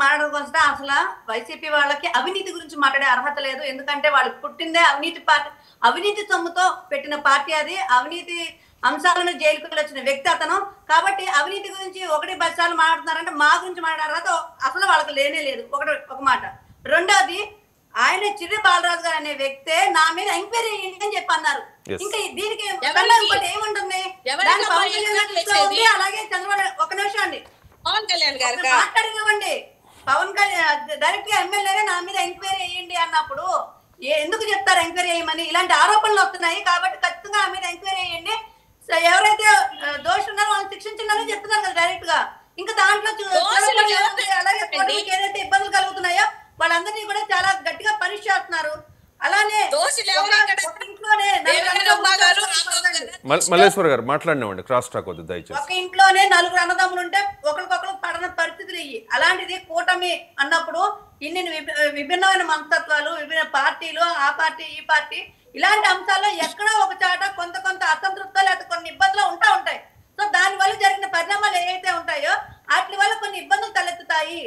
మాట్లాడడం వస్తే అసలు వైసీపీ వాళ్ళకి అవినీతి గురించి మాట్లాడే అర్హత లేదు. ఎందుకంటే వాళ్ళు పుట్టిందే అవినీతి పార్టీ, అవినీతి సొమ్ముతో పెట్టిన పార్టీ అది. అవినీతి అంశాలను జైలుకు వచ్చిన వ్యక్తి అతను. కాబట్టి అవినీతి గురించి 1-10 సార్లు మాట్లాడుతున్నారంటే మా గురించి మాట్లాడే అర్హత అసలు వాళ్ళకి లేనే లేదు. ఒక మాట. రెండోది, ఆయన చిర్రి బాలరాజు గారు అనే వ్యక్తే నా మీద ఎంక్వైరీ చేయండి అని చెప్పి అన్నారు. ఇంకా దీనికి ఏముంటుంది? అలాగే చంద్రబాబు ఒక నిమిషం అండి మాట్లాడివ్వండి. పవన్ కళ్యాణ్ డైరెక్ట్ గా ఎమ్మెల్యేనే నా మీద ఎంక్వైరీ చేయండి అన్నప్పుడు ఎందుకు చెప్తారు ఎంక్వైరీ చేయమని? ఇలాంటి ఆరోపణలు వస్తున్నాయి కాబట్టి ఖచ్చితంగా నా మీద ఎంక్వైరీ చేయండి, ఎవరైతే దోషులు ఉన్నారో వాళ్ళని శిక్షించాలని చెప్తున్నారు కదా డైరెక్ట్ గా. ఇంకా దాంట్లో అలాగే ఏదైతే ఇబ్బందులు కలుగుతున్నాయో వాళ్ళందరినీ కూడా చాలా గట్టిగా పనిష్ చేస్తున్నారు. అలానే మల్లేశ్వర్ గారు మాట్లాడినామండి, క్రాస్ టాక్ వద్దు దయచేసి. ఒక ఇంట్లోనే 4 అన్నదమ్ములు ఉంటే ఒకరికొకరు పడన పరిస్థితులు ఇవి. అలాంటిది కూటమి అన్నప్పుడు ఇన్ని విభిన్నమైన మనస్తత్వాలు, విభిన్న పార్టీలు, ఆ పార్టీ ఈ పార్టీ, ఇలాంటి అంశాల్లో ఎక్కడో ఒక చాట కొంత అసంతృప్త లేదా కొన్ని ఇబ్బందులు ఉంటాయి. సో దాని వల్ల జరిగిన పరిణామాలు ఏవైతే ఉంటాయో వాటి వల్ల కొన్ని ఇబ్బందులు తలెత్తుతాయి.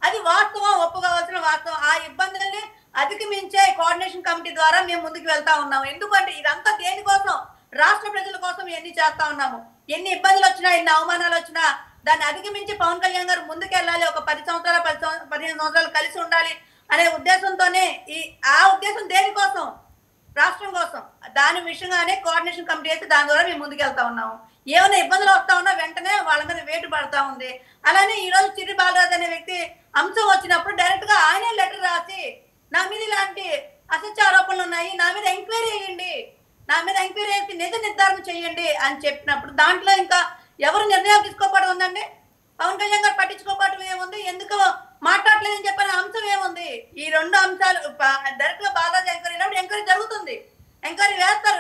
అది వాస్తవం, ఒప్పుకోవాల్సిన వాస్తవం. ఆ ఇబ్బందుల్ని అధిగమించే కోఆర్డినేషన్ కమిటీ ద్వారా మేము ముందుకు వెళ్తా ఉన్నాము. ఎందుకంటే ఇదంతా దేనికోసం? రాష్ట్ర ప్రజల కోసం ఎన్ని చేస్తా ఉన్నాము. ఎన్ని ఇబ్బందులు వచ్చినా, ఎన్ని అవమానాలు వచ్చినా దాన్ని అధిగమించి పవన్ కళ్యాణ్ గారు ముందుకెళ్ళాలి. ఒక 10 సంవత్సరాలు 15 సంవత్సరాలు కలిసి ఉండాలి అనే ఉద్దేశంతోనే ఆ ఉద్దేశం దేనికోసం? రాష్ట్రం కోసం. దాని విషయంగానే కోఆర్డినేషన్ కమిటీ వేసి దాని ద్వారా మేము ముందుకెళ్తా ఉన్నాము. ఏమైనా ఇబ్బందులు వస్తా ఉన్నా వెంటనే వాళ్ళ మీద వేటు పడతా ఉంది. అలానే ఈ రోజు చిర్రి బాలరాజు అనే వ్యక్తి అంశం వచ్చినప్పుడు డైరెక్ట్ గా ఆయనే లెటర్ రాసి నా మీద ఇలాంటి అసత్య ఆరోపణలు ఉన్నాయి, నా మీద ఎంక్వైరీ చేయండి, నా మీద ఎంక్వైరీ చేసి నిజ నిర్ధారణ చేయండి అని చెప్పినప్పుడు దాంట్లో ఇంకా ఎవరు నిర్ణయాలు తీసుకోకపోవడం ఉందండి? పవన్ కళ్యాణ్ గారు పట్టించుకోకపోవడం ఏముంది? ఎందుకు మాట్లాడలేదని చెప్పిన అంశం ఏముంది? ఈ 2 అంశాలు డైరెక్ట్ గా బాలరాజు ఎంక్వైరీ జరుగుతుంది. ఎంక్వైరీ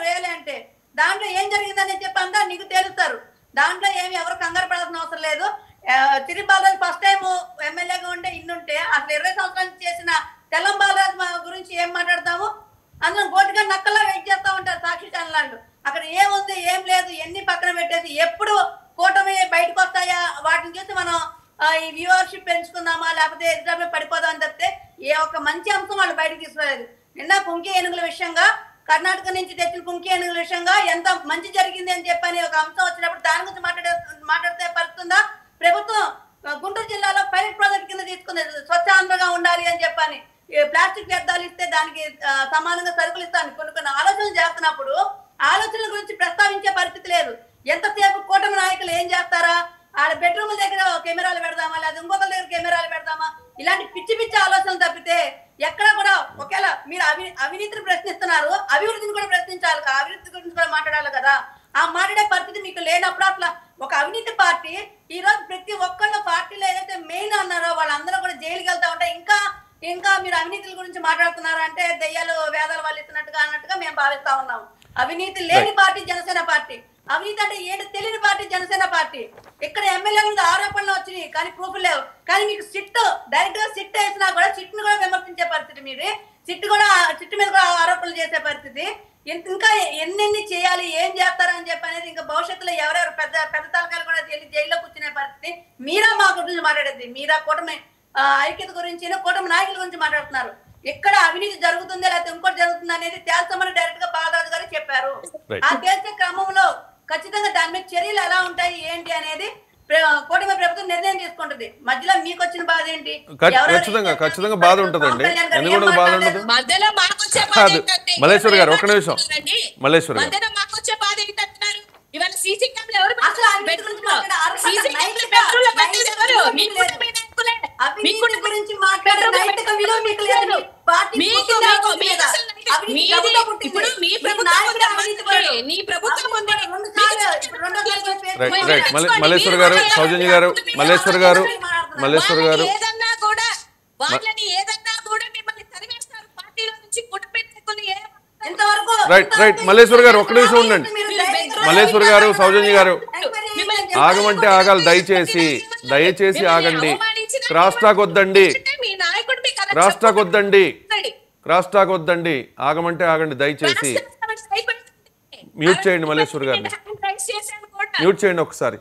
వేయాలి అంటే దాంట్లో ఏం జరిగిందని చెప్పి అంతా నీకు తేలుస్తారు. దాంట్లో ఏమి ఎవరు కంగారు పడాల్సిన అవసరం లేదు. చిర్రి బాలరాజు ఫస్ట్ టైం ఎమ్మెల్యేగా ఉంటే ఇన్నుంటే అసలు 20 సంవత్సరాలు చేసిన తెల్లం బాలరాజు గురించి ఏం మాట్లాడతాము? అందులో గోటిగా నక్కల్లా వెయిట్ చేస్తా ఉంటారు సాక్షి ఛానల్ వాళ్ళు. అక్కడ ఏముంది ఏం లేదు ఎన్ని పక్కన పెట్టేసి ఎప్పుడు కూటమి బయటకు వస్తాయా వాటిని చూసి మనం ఈ వ్యూవర్షిప్ పెంచుకుందామా లేకపోతే ఎగ్జామ్ పడిపోదాం అని చెప్తే ఏ ఒక్క మంచి అంశం వాళ్ళు బయటకు తీసుకోలేదు. నిన్న కుంకి ఏనుగుల విషయంగా, కర్ణాటక నుంచి తెచ్చిన కుంకి ఏనుగుల విషయంగా ఎంత మంచి జరిగింది అని చెప్పని ఒక అంశం వచ్చినప్పుడు దాని గురించి మాట్లాడితే పడుతుందా? ప్రభుత్వం గుంటూరు జిల్లాలో పైలట్ ప్రాజెక్ట్ కింద తీసుకుంది స్వచ్ఛాంధ్రగా ఉండాలి అని చెప్పని. ప్లాస్టిక్ వ్యర్థాలు ఇస్తే దానికి సమానంగా సరుకులు ఇస్తాను కొన్ని ఆలోచనలు చేస్తున్నప్పుడు ఆలోచనల గురించి ప్రస్తావించే పరిస్థితి లేదు. ఎంతసేపు కూటమి నాయకులు ఏం చేస్తారా? ఆడ బెడ్రూమ్ల దగ్గర కెమెరాలు పెడదామా లేదా ఇంకొకరి దగ్గర కెమెరాలు పెడదామా, ఇలాంటి పిచ్చి ఆలోచనలు తప్పితే ఎక్కడ కూడా ఒకవేళ మీరు అవినీతిని ప్రశ్నిస్తున్నారు, అభివృద్ధిని కూడా ప్రశ్నించాలి, అభివృద్ధి గురించి కూడా మాట్లాడాలి కదా. ఆ మాట్లాడే పరిస్థితి మీకు లేనప్పుడు అట్లా ఒక అవినీతి పార్టీ ఈ రోజు ప్రతి ఒక్కళ్ళ పార్టీలో ఏదైతే మెయిన్ అన్నారో వాళ్ళందరూ కూడా జైలుకి వెళ్తా ఉంటే ఇంకా మీరు అవినీతుల గురించి మాట్లాడుతున్నారు అంటే దెయ్యాలు వేదాలు వాళ్ళు అన్నట్టుగా మేము భావిస్తా ఉన్నాము. అవినీతి లేని పార్టీ జనసేన పార్టీ, అవినీతి అంటే ఏంటి తెలియని పార్టీ జనసేన పార్టీ. ఇక్కడ ఎమ్మెల్యే మీద ఆరోపణలు వచ్చినాయి కానీ ప్రూఫ్ లేవు. కానీ మీకు డైరెక్ట్ గా సిట్ వేసినా కూడా సిట్ను కూడా విమర్శించే పరిస్థితి మీది. సిట్ మీద కూడా ఆరోపణలు చేసే పరిస్థితి. ఇంకా ఎన్ని చేయాలి, ఏం చేస్తారు అని చెప్పి అనేది ఇంకా భవిష్యత్తులో ఎవరెవరు పెద్ద తలకాయలు కూడా జైల్లో కూర్చునే పరిస్థితి. మీరా మా గురించి మాట్లాడేది, మీరా కూటమి ఐక్యత గురించి కూటమి నాయకుల గురించి మాట్లాడుతున్నారు. ఎక్కడ అవినీతి జరుగుతుందా లేకపోతే ఇంకోటి జరుగుతుంది అనేది తేల్చమని డైరెక్ట్ గా బాలరాజు గారు చెప్పారు. ఆ తేల్చే క్రమంలో ఖచ్చితంగా దాని మీద చర్యలు ఎలా ఉంటాయి ఏంటి అనేది కూటమి ప్రభుత్వం నిర్ణయం తీసుకుంటుంది. మధ్యలో మీకు వచ్చిన బాధ ఏంటి? ఖచ్చితంగా బాధ ఉంటుందండి. మల్లేశ్వర్ గారు ఒక్క నిమిషం. మల్లేశ్వర్ గారు మల్లేశ్వర్ గారు, సౌజన్య గారు, మల్లేశ్వర్ గారు రైట్ మల్లేశ్వర్ గారు ఒక్క నిమిషం ఉండండి. మల్లేశ్వర్ గారు, సౌజన్య గారు ఆగమంటే ఆగాలి. దయచేసి ఆగండి. క్రాస్ టాక్ వద్దండి. ఆగమంటే ఆగండి దయచేసి. మ్యూట్ చేయండి మల్లేశ్వర్ గారిని, మ్యూట్ చేయండి ఒకసారి.